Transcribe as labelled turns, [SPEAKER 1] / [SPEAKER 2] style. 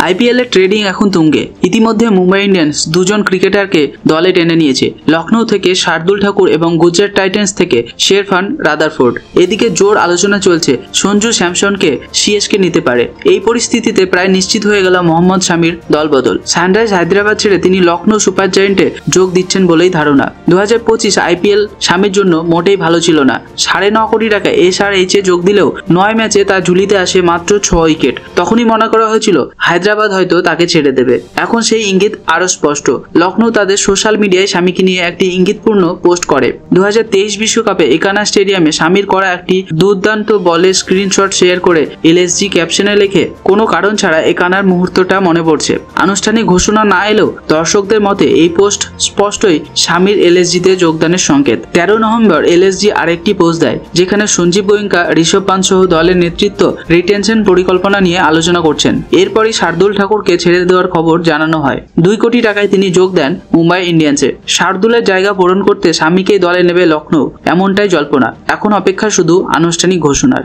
[SPEAKER 1] IPL এর trading এখন তুঙ্গে। ইতিমধ্যে মুম্বাই ইন্ডিয়ান্স দুজন ক্রিকেটারকে দলে টেনে নিয়েছে। লখনৌ থেকে শার্দুল ঠাকুর এবং গুজরাট টাইটান্স থেকে শেরফান রাদারফোর্ড। এদিকে জোর আলোচনা চলছে সঞ্জু স্যামসনকে সিএসকে নিতে পারে। এই পরিস্থিতিতে প্রায় নিশ্চিত হয়ে গেল মোহাম্মদ শামির দলবদল। সানরাইজ হায়দ্রাবাদ ছেড়ে তিনি লখনৌ সুপার জায়েন্টে যোগ দিচ্ছেন বলেই ধারণা। 2025 আইপিএল শামির জন্য মোটেই ভালো ছিল না। 9.5 কোটি টাকা এসআরএইচে যোগ দিলেও 9 ম্যাচে তার ঝুলিতে আসে মাত্র 6 উইকেট। তখনই মনে করা হয়েছিল হায়দ্রাবাদ হয়তো তাকে ছেড়ে দেবে। এখন সেই ইঙ্গিত আরো স্পষ্ট। লখনৌ তাদের সোশ্যাল মিডিয়ায় শামিকে নিয়ে একটি ইঙ্গিতপূর্ণ পোস্ট করে। 2023 বিশ্বকাপে একানা স্টেডিয়ামে শামির করা একটি দুর্দান্ত বলের স্ক্রিনশট শেয়ার করে এলএসজি ক্যাপশনে লেখে, কোনো কারণ ছাড়া একানার মুহূর্তটা মনে পড়ছে। আনুষ্ঠানিক ঘোষণা না এলেও দর্শকদের মতে এই পোস্ট স্পষ্টই শামির এলএসজিতে যোগদানের সংকেত। 13 নভেম্বর এলএসজি আরেকটি পোস্ট দেয়, যেখানে সঞ্জীব গোয়েঙ্কা, ঋষভ পান্ত সহ দলের নেতৃত্ব রিটেনশন পরিকল্পনা নিয়ে আলোচনা করছেন। এরপরই শার্দুল ঠাকুরকে ছেড়ে দেওয়ার খবর জানানো হয়। 2 কোটি টাকায় তিনি যোগ দেন মুম্বাই ইন্ডিয়ান্সে। শার্দুলের জায়গা পূরণ করতে শামিকেই দলে নেবে লখনৌ, এমনটাই জল্পনা। এখন অপেক্ষা শুধু আনুষ্ঠানিক ঘোষণার।